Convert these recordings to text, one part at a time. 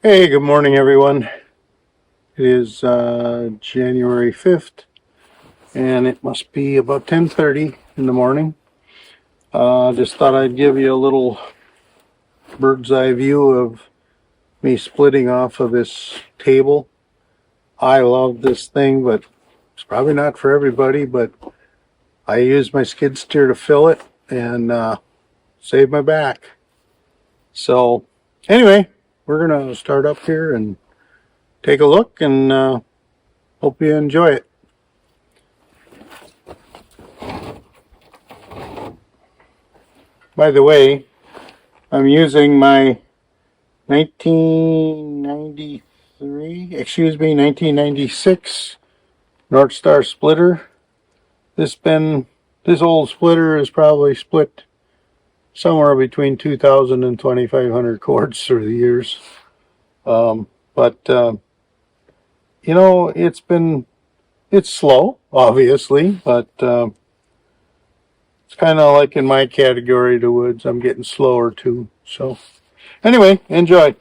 Hey, good morning, everyone. It is January 5th, and it must be about 10:30 in the morning. Just thought I'd give you a little bird's eye view of me splitting off of this table. I love this thing, but it's probably not for everybody, but I use my skid steer to fill it and save my back. So, anyway, we're going to start up here and take a look and hope you enjoy it. By the way, I'm using my 1996 North Star splitter. This old splitter is probably split somewhere between 2,000 and 2,500 cords through the years. But it's slow, obviously, but it's kind of like in my category, the woods. I'm getting slower too. So anyway, enjoy.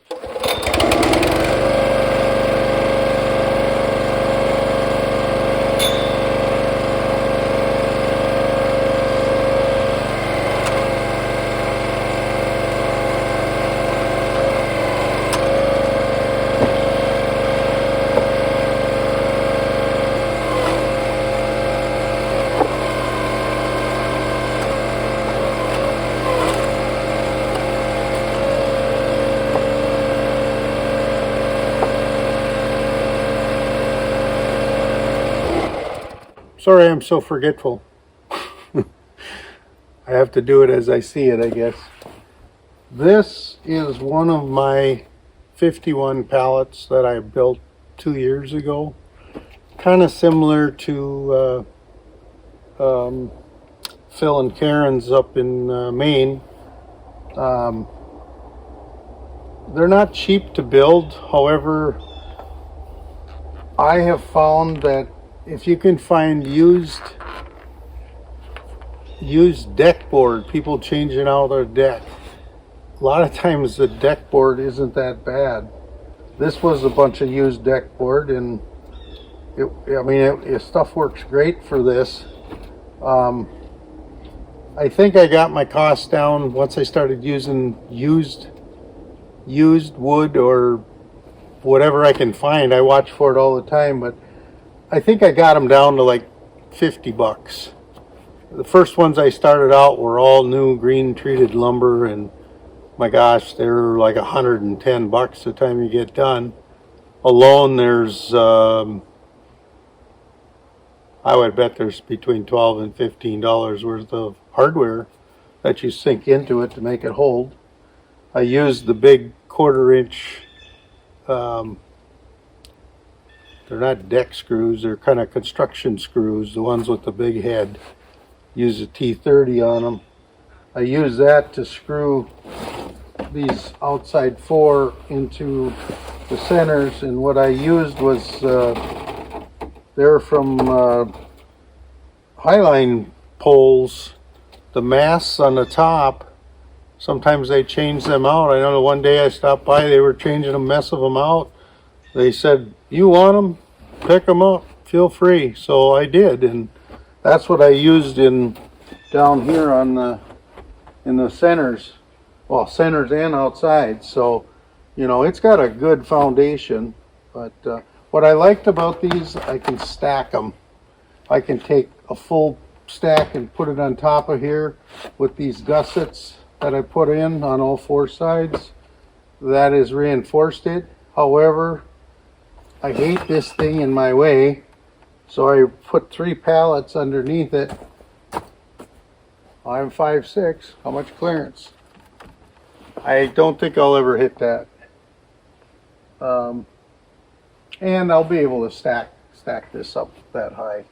Sorry, I'm so forgetful. I have to do it as I see it, I guess. This is one of my 51 pallets that I built 2 years ago. Kind of similar to Phil and Karen's up in Maine. Um, they're not cheap to build. However, I have found that if you can find used deck board, people changing out their deck, a lot of times the deck board isn't that bad. This was a bunch of used deck board, and stuff works great for this. Um, I think I got my costs down once I started using used wood or whatever I can find. I watch for it all the time, but I think I got them down to like $50. The first ones I started out were all new green treated lumber, and my gosh, they're like $110 the time you get done. Alone, there's I would bet there's between $12 and $15 worth of hardware that you sink into it to make it hold. I used the big 1/4 inch. Um, they're not deck screws; they're kind of construction screws. The ones with the big head. Use a T30 on them. I use that to screw these outside four into the centers, and what I used was they're from Highline poles. The masts on the top, sometimes they change them out. I know one day I stopped by, they were changing a mess of them out. They said, "You want them? Pick them up. Feel free." So I did, and that's what I used in down here in the centers. Well, centers and outside. So, it's got a good foundation. But what I liked about these, I can stack them. I can take a full stack and put it on top of here with these gussets that I put in on all four sides. That is reinforced it. However, I hate this thing in my way, so I put 3 pallets underneath it. I'm 5'6". How much clearance? I don't think I'll ever hit that. And I'll be able to stack this up that high.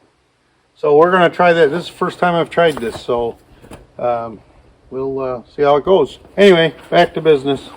So we're going to try that. This is the first time I've tried this, so we'll see how it goes. Anyway, back to business.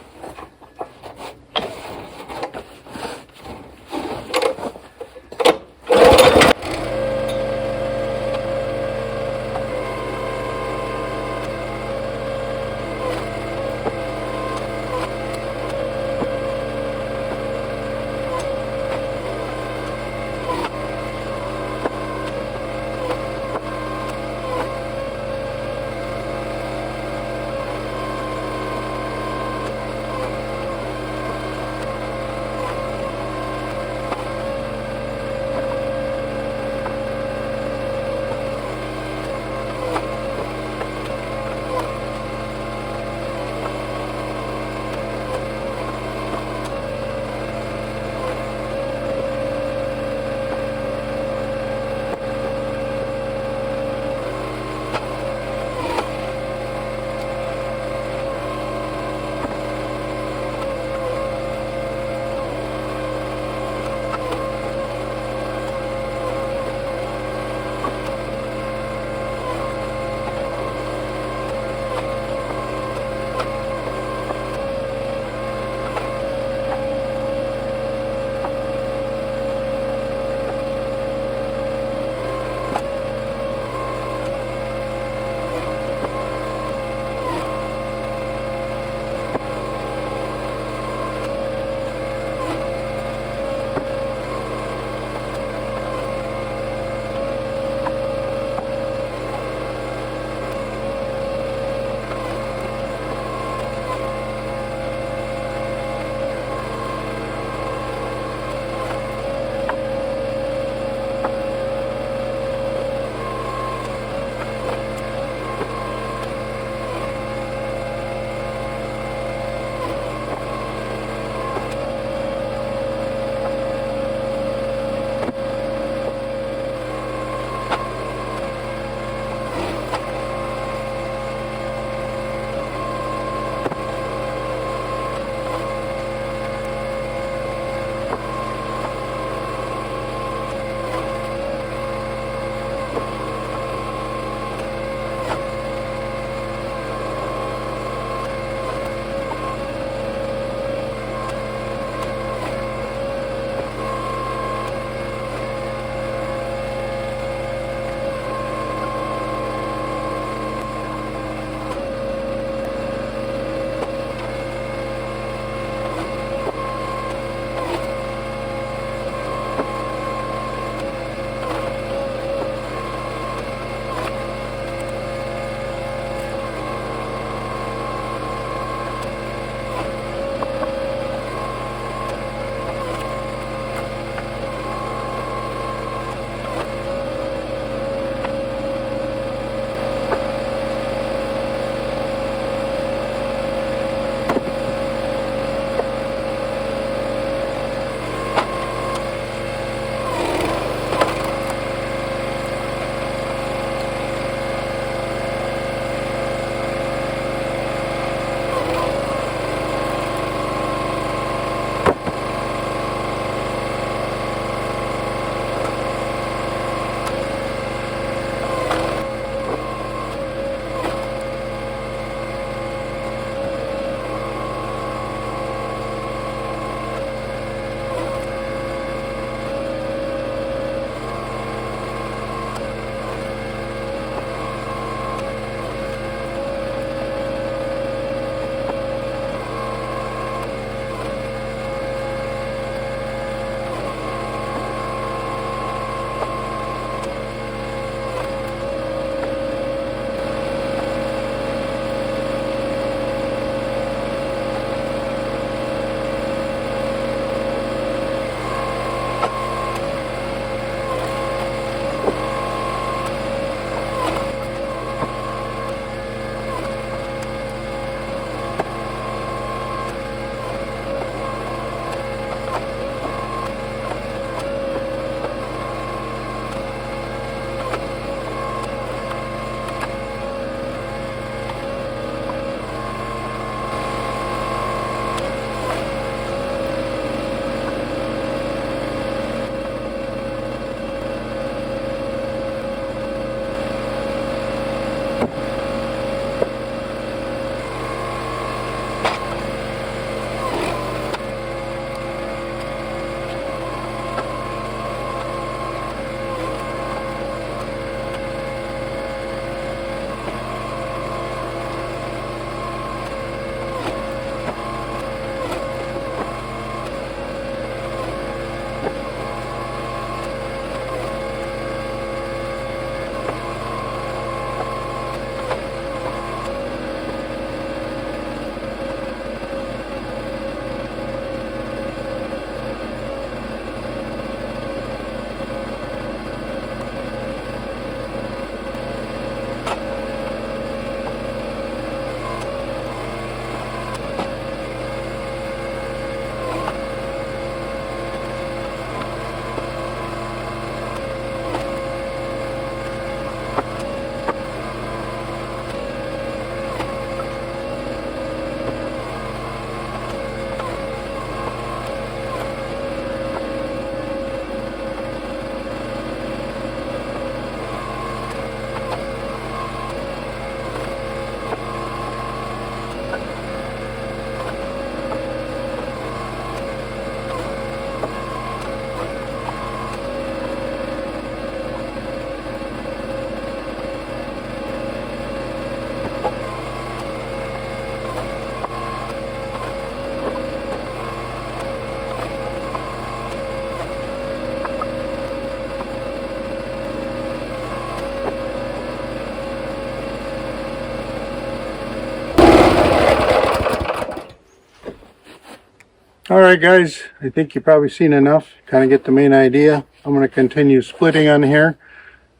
All right, guys, I think you've probably seen enough. Kind of get the main idea. I'm going to continue splitting on here,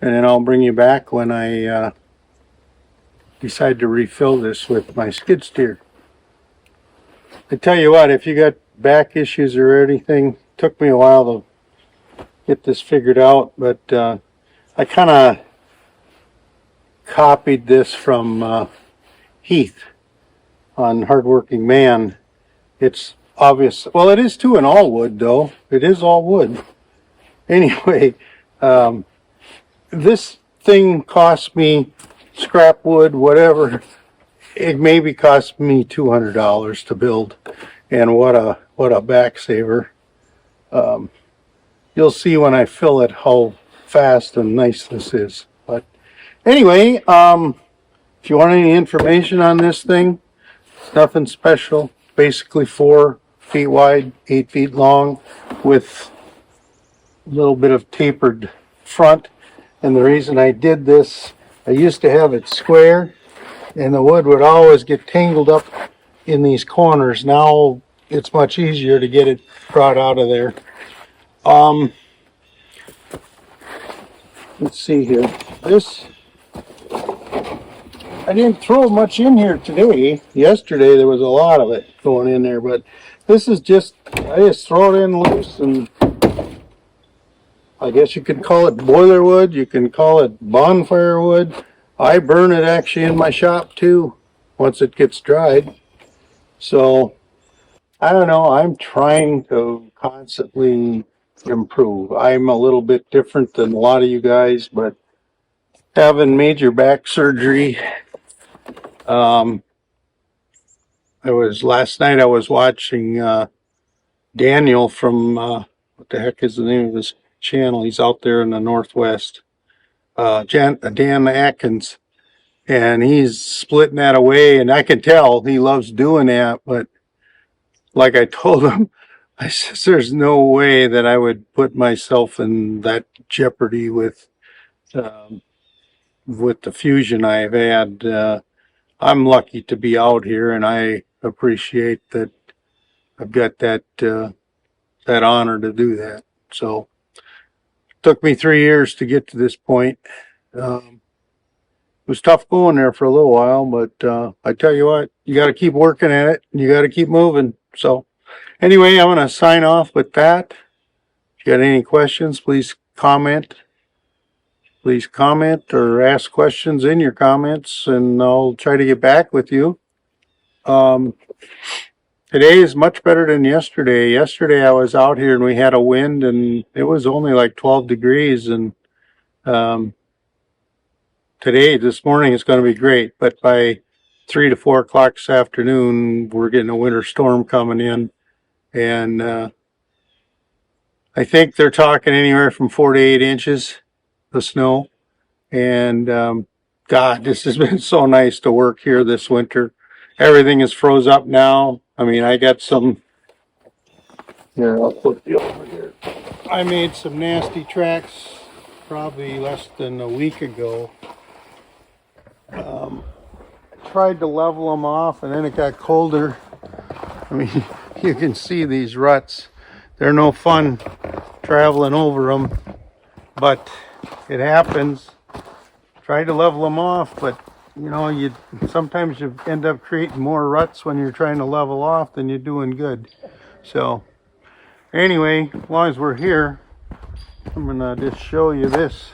and then I'll bring you back when I decide to refill this with my skid steer. I tell you what, if you got back issues or anything, it took me a while to get this figured out, but I kind of copied this from Heath on Hardworking Man. It's obvious. Well, it is too in all wood, though. It is all wood. Anyway, this thing cost me, scrap wood, whatever. It maybe cost me $200 to build, and what a back saver. You'll see when I fill it how fast and nice this is. But anyway, if you want any information on this thing, it's nothing special. Basically 4 feet wide, 8 feet long, with a little bit of tapered front. And the reason I did this, I used to have it square, and the wood would always get tangled up in these corners. Now it's much easier to get it brought out of there. Let's see here. This, I didn't throw much in here today. Yesterday there was a lot of it going in there, but this is just, I just throw it in loose, and I guess you could call it boiler wood, you can call it bonfire wood. I burn it actually in my shop too, once it gets dried. So, I don't know, I'm trying to constantly improve. I'm a little bit different than a lot of you guys, but having major back surgery, last night I was watching Daniel from, what the heck is the name of his channel? He's out there in the Northwest. Dan Atkins. And he's splitting that away, and I can tell he loves doing that, but like I told him, I said, there's no way that I would put myself in that jeopardy with the fusion I've had. I'm lucky to be out here, and I appreciate that I've got that honor to do that. So it took me 3 years to get to this point. It was tough going there for a little while, but I tell you what, you got to keep working at it, and you got to keep moving. So anyway, I'm going to sign off with that. If you got any questions, please comment. Please comment or ask questions in your comments, and I'll try to get back with you. Today is much better than yesterday. Yesterday I was out here and we had a wind, and it was only like 12 degrees, and today, this morning, is going to be great, but by 3 to 4 o'clock this afternoon, we're getting a winter storm coming in, and I think they're talking anywhere from 4 to 8 inches of snow, and God, this has been so nice to work here this winter. Everything is froze up now. I mean, I got some, here, I'll put you over here. I made some nasty tracks probably less than a week ago. Tried to level them off, and then it got colder. I mean, you can see these ruts. They're no fun traveling over them, but it happens. Tried to level them off, but you know, sometimes you end up creating more ruts when you're trying to level off than you're doing good. So anyway, as long as we're here, I'm gonna just show you this.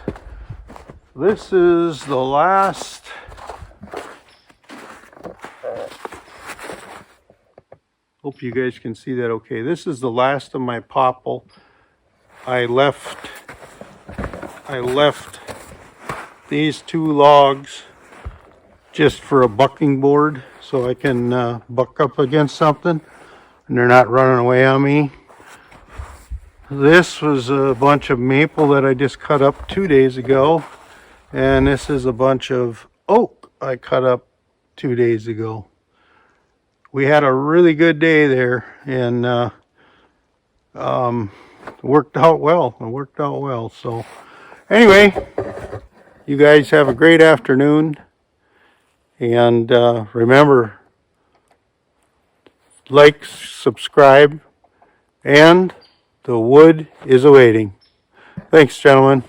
This is the last, hope you guys can see that okay. This is the last of my popple. I left these 2 logs just for a bucking board, so I can buck up against something and they're not running away on me. This was a bunch of maple that I just cut up 2 days ago, and this is a bunch of oak I cut up 2 days ago. We had a really good day there, and it worked out well. So anyway, you guys have a great afternoon, and remember, like, subscribe, and the wood is awaiting. Thanks, gentlemen.